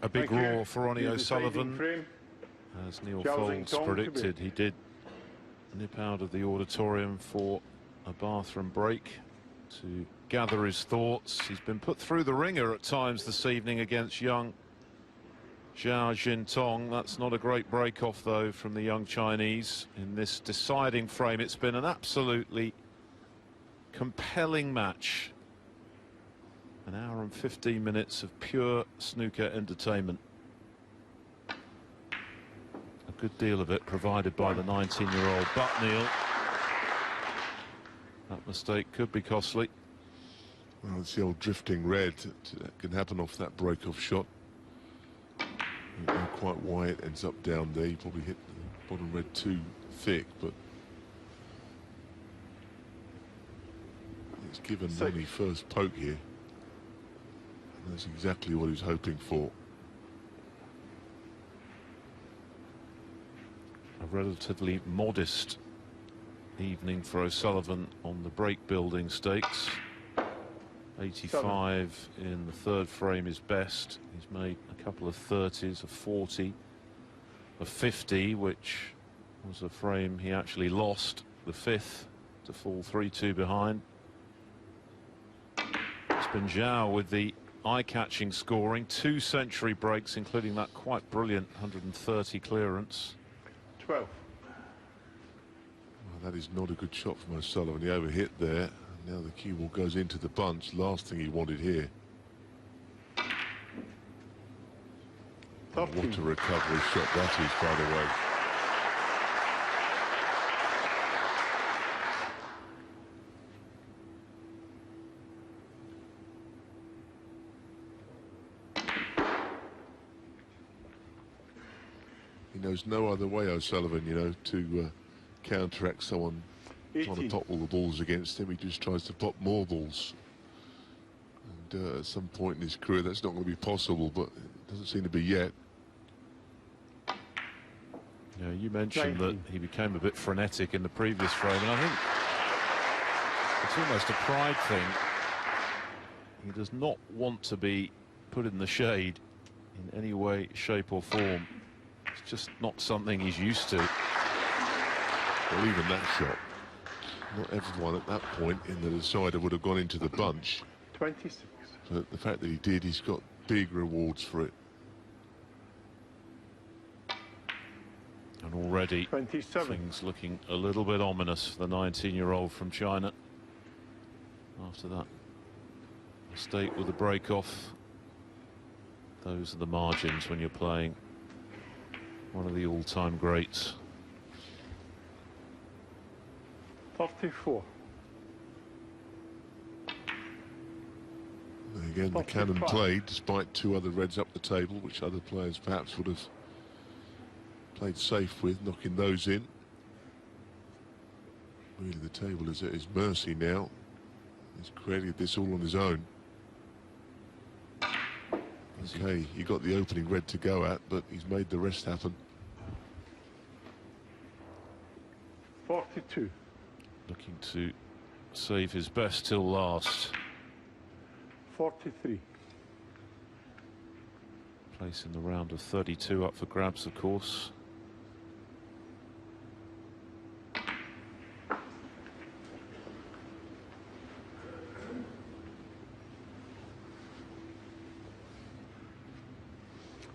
A big roar for Ronnie O'Sullivan. As Neil Foulds predicted, he did nip out of the auditorium for a bathroom break to gather his thoughts. He's been put through the ringer at times this evening against young Zhao Xintong. That's not a great break-off, though, from the young Chinese in this deciding frame. It's been an absolutely compelling match. An hour and 15 minutes of pure snooker entertainment. A good deal of it provided by the 19-year-old. But, Neil, that mistake could be costly. Well, it's the old drifting red that can happen off that break-off shot. I don't know quite why it ends up down there. You probably hit the bottom red too thick, but it's given Ronnie first poke here. And that's exactly what he was hoping for. A relatively modest evening for O'Sullivan on the break building stakes. 85 in the third frame is best. He's made a couple of 30s, a 40, a 50, which was a frame he actually lost, the fifth, to fall 3-2 behind. It's been Zhao with the eye-catching scoring, 2 century breaks, including that quite brilliant 130 clearance. 12. Well, that is not a good shot from O'Sullivan. He overhit there. Now the cue ball goes into the bunch. Last thing he wanted here. What a recovery shot that is, by the way. He knows no other way, O'Sullivan, you know, to counteract someone trying to pop all the balls against him. He just tries to pop more balls. And at some point in his career, that's not going to be possible, but it doesn't seem to be yet. Yeah, you mentioned that he became a bit frenetic in the previous frame, and I think it's almost a pride thing. He does not want to be put in the shade in any way, shape or form. It's just not something he's used to. Well, even that shot, not everyone at that point in the decider would have gone into the bunch. 26. But the fact that he did, he's got big rewards for it. And already 27. Things looking a little bit ominous for the 19-year-old from China. After that mistake with the break-off, those are the margins when you're playing one of the all-time greats. 34. Again, the cannon played despite 2 other reds up the table, which other players perhaps would have played safe with, knocking those in. Really, the table is at his mercy now. He's created this all on his own. Okay, he got the opening red to go at, but he's made the rest happen. 42. Looking to save his best till last. 43. Place in the round of 32 up for grabs, of course.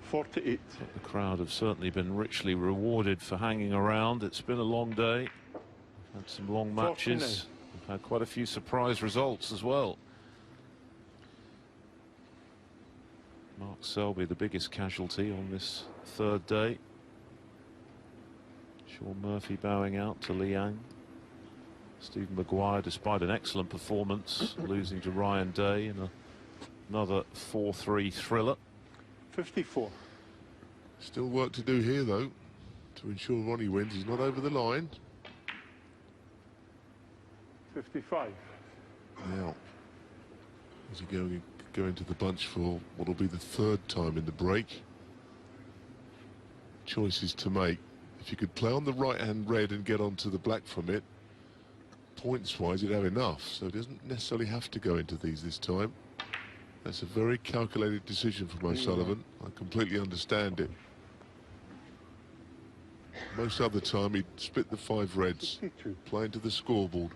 But the crowd have certainly been richly rewarded for hanging around. It's been a long day. We've had some long matches. 49. We've had quite a few surprise results as well. Mark Selby, the biggest casualty on this third day. Sean Murphy bowing out to Liang. Stephen Maguire, despite an excellent performance, losing to Ryan Day in another 4-3 thriller. 54. Still work to do here, though, to ensure Ronnie wins. He's not over the line. 55. Now, is he going into the bunch for what will be the 3rd time in the break? Choices to make. If you could play on the right-hand red and get onto the black from it, points-wise, you'd have enough. So it doesn't necessarily have to go into these this time. That's a very calculated decision from O'Sullivan. I completely understand it. Most other time he'd split the 5 reds, playing to the scoreboard.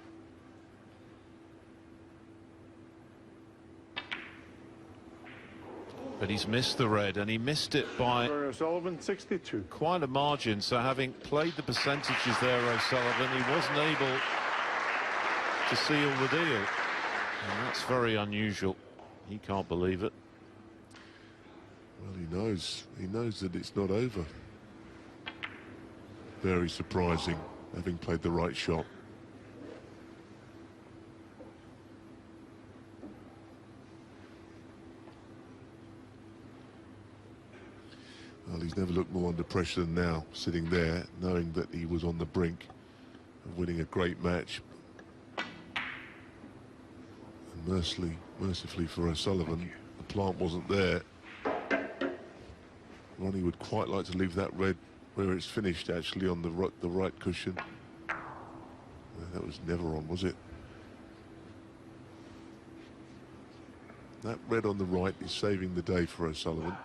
But he's missed the red, and he missed it by O'Sullivan, 62. quite a margin. So having played the percentages there, O'Sullivan, he wasn't able to seal the deal. And that's very unusual. He can't believe it. Well, he knows that it's not over. Very surprising, having played the right shot. Well, he's never looked more under pressure than now, sitting there, knowing that he was on the brink of winning a great match. And mercifully for O'Sullivan, the plant wasn't there. Ronnie would quite like to leave that red where it's finished, actually, on the right cushion. That was never on, was it? That red on the right is saving the day for O'Sullivan.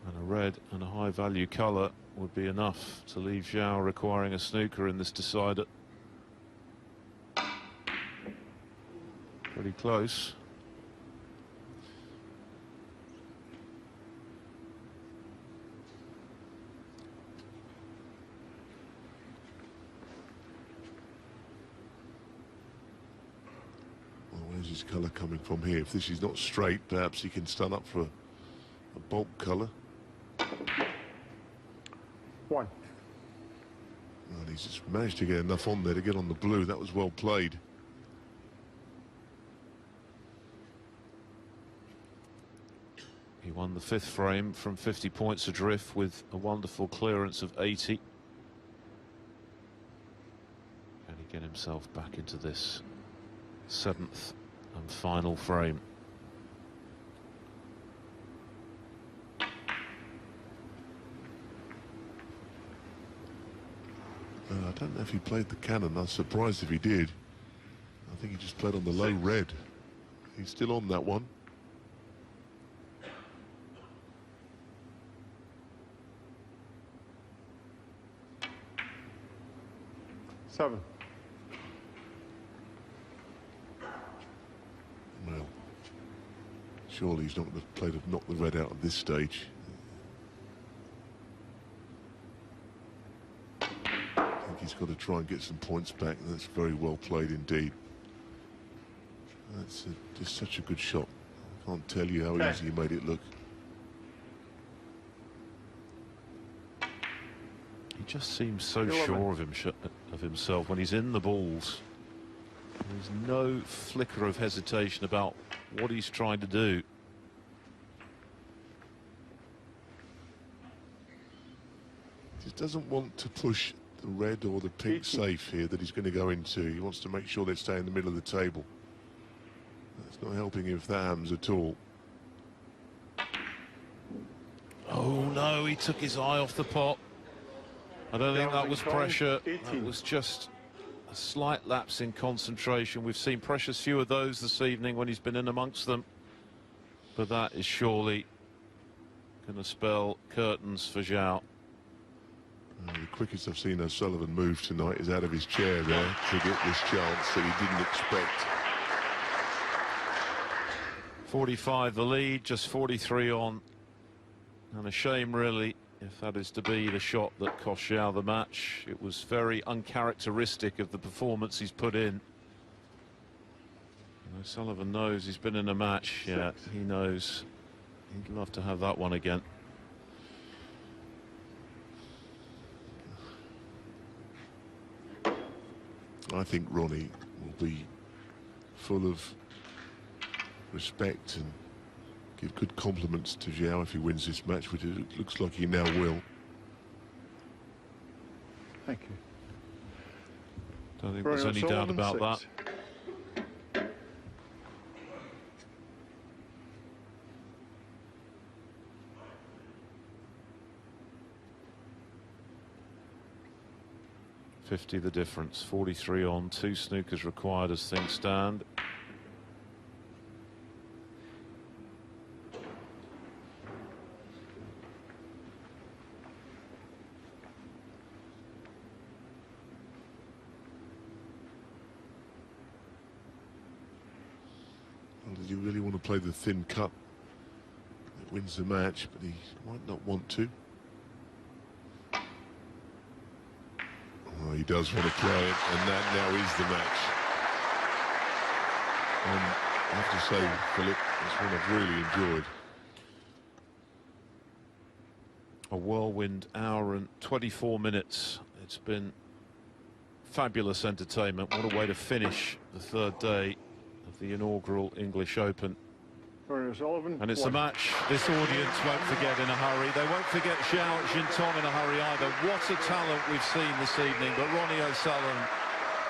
And a red and a high value colour would be enough to leave Zhao requiring a snooker in this decider. Pretty close. Well, where's his colour coming from here? If this is not straight, perhaps he can stand up for a bulk colour. 1. And he's just managed to get enough on there to get on the blue. That was well played. He won the 5th frame from 50 points adrift with a wonderful clearance of 80. Can he get himself back into this 7th and final frame? I don't know if he played the cannon. I'm surprised if he did. I think he just played on the low red. He's still on that one. Seven. Well, surely he's not going to play to knock the red out at this stage. I think he's got to try and get some points back. That's very well played indeed. That's just such a good shot. I can't tell you how easy he made it look. He just seems so sure of himself when he's in the balls. There's no flicker of hesitation about what he's trying to do. He just doesn't want to push the red or the pink safe here that he's going to go into. He wants to make sure they stay in the middle of the table. That's not helping him if that happens at all. Oh no, he took his eye off the pot. I don't think that was pressure. That was just a slight lapse in concentration. We've seen precious few of those this evening when he's been in amongst them. But that is surely going to spell curtains for Zhao. The quickest I've seen O'Sullivan move tonight is out of his chair there to get this chance that he didn't expect. 45 the lead, just 43 on. And a shame, really, if that is to be the shot that cost Zhao the match. It was very uncharacteristic of the performance he's put in. And O'Sullivan knows he's been in a match. Yeah, he knows. He'd love to have that one again. I think Ronnie will be full of respect and give good compliments to Zhao if he wins this match, which it looks like he now will. Thank you. Don't think there's any doubt about that. 50 the difference. 43 on, 2 snookers required as things stand. Well, does he really want to play the thin cut? It wins the match, but he might not want to. Oh, he does want to play it, and that now is the match. And I have to say, Philip, it's one I've really enjoyed. A whirlwind hour and 24 minutes. It's been fabulous entertainment. What a way to finish the third day of the inaugural English Open. Ronnie O'Sullivan. And it's a match this audience won't forget in a hurry. They won't forget Zhao Xintong in a hurry either. What a talent we've seen this evening. But Ronnie O'Sullivan,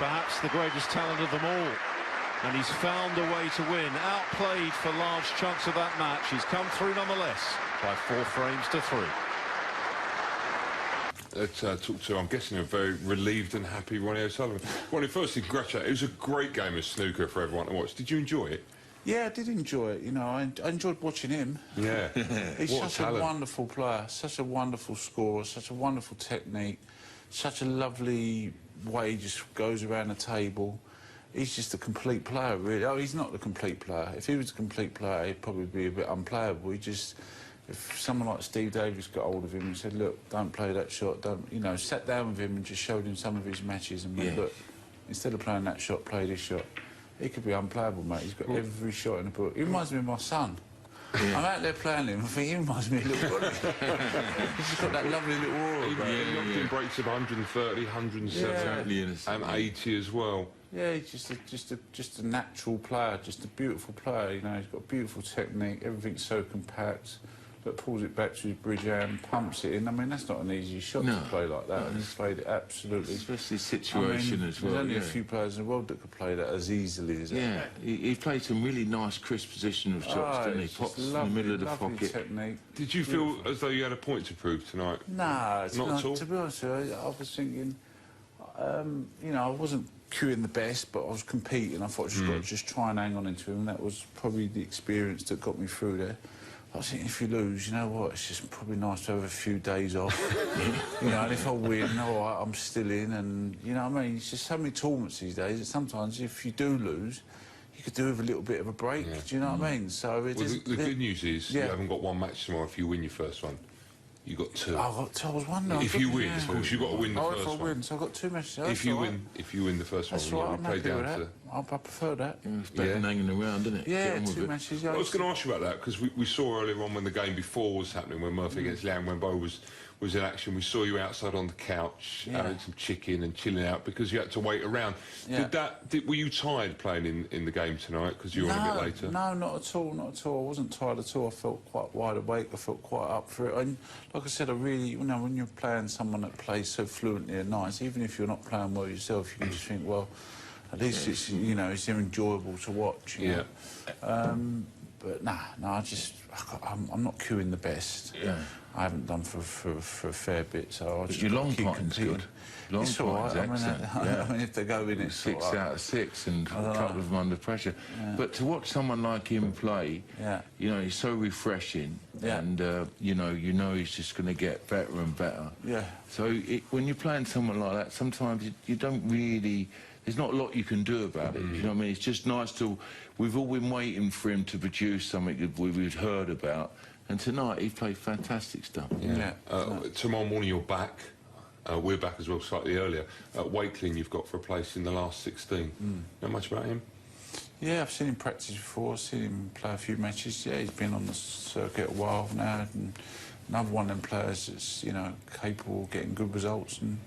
perhaps the greatest talent of them all. And he's found a way to win. Outplayed for large chunks of that match. He's come through nonetheless by 4 frames to 3. Let's talk to, I'm guessing, a very relieved and happy Ronnie O'Sullivan. Ronnie, firstly, congratulations. It was a great game of snooker for everyone to watch. Did you enjoy it? Yeah, I did enjoy it. You know, I enjoyed watching him. Yeah. He's What such a talent. wonderful player, such a wonderful scorer, such a wonderful technique, such a lovely way he just goes around the table. He's just a complete player, really. Oh, he's not the complete player. If he was a complete player, he'd probably be a bit unplayable. He just... If someone like Steve Davis got hold of him and said, look, don't play that shot, don't... You know, sat down with him and just showed him some of his matches and went, look, instead of playing that shot, play this shot. He could be unplayable, mate. He's got every shot in the book. He reminds me of my son. I'm out there playing him. I think he reminds me of little Ronnie. He's just got that lovely little aura. He knocked in breaks of 130, 170, and 80 as well. Yeah, he's just a natural player, just a beautiful player. You know, he's got beautiful technique. Everything's so compact. But pulls it back to his bridge hand, pumps it in. I mean, that's not an easy shot to play like that. And he's played it absolutely. Especially situation as well. There's only a few players in the world that could play that as easily as that. Yeah, he played some really nice, crisp position of shots, didn't he? Pops in the middle of the pocket. Technique. Did you feel as though you had a point to prove tonight? No, it's Not at all? To be honest with you, I was thinking, you know, I wasn't queuing the best, but I was competing. I thought I just got to just try and hang on into him, and that was probably the experience that got me through there. I was thinking, if you lose, you know what, it's just probably nice to have a few days off. You know, and if I win, all right, I'm still in, and, you know what I mean? It's just so many tournaments these days that sometimes if you do lose, you could do with a little bit of a break, do you know what I mean? So it is... The good news is you haven't got one match tomorrow if you win your first one. You got 2. I got 2, I was wondering. If you win, of course, you've got to win the first one. If I win, so I've got 2 matches. If you win the first one, that's right, I'm play happy down with that. to... I prefer that. It's better than hanging around, isn't it? Yeah, 2 matches. I was going to ask you about that, because we saw earlier on when the game before was happening, when Murphy against Liang Wenbo was in action, we saw you outside on the couch having some chicken and chilling out because you had to wait around. Were you tired playing in the game tonight because you were on a bit later? No, not at all, not at all. I wasn't tired at all. I felt quite wide awake. I felt quite up for it. And like I said, I really, you know, when you're playing someone that plays so fluently and nice, even if you're not playing well yourself, you can just think, well, at least it's, you know, it's enjoyable to watch. You know? But I'm not queuing the best. I haven't done for a fair bit, so I just your long keep putting's competing. good. Long It's all right. putting's excellent. I mean, if they go in, it's 6 all right. out of 6 and a couple of them under pressure. But to watch someone like him play, you know, he's so refreshing, and you know he's just going to get better and better. So when you're playing someone like that, sometimes you don't really. There's not a lot you can do about it. You know what I mean? It's just nice to. We've all been waiting for him to produce something that we've heard about, and tonight he played fantastic stuff. Tomorrow morning you're back. We're back as well, slightly earlier. Wakeling you've got for a place in the last 16. Know much about him? Yeah, I've seen him practice before. I've seen him play a few matches. Yeah, he's been on the circuit a while now, and another one of them players that's, you know, capable of getting good results, and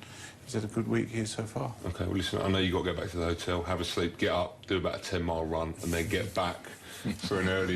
he's had a good week here so far. OK, well, listen, I know you've got to go back to the hotel, have a sleep, get up, do about a 10-mile run, and then get back for an early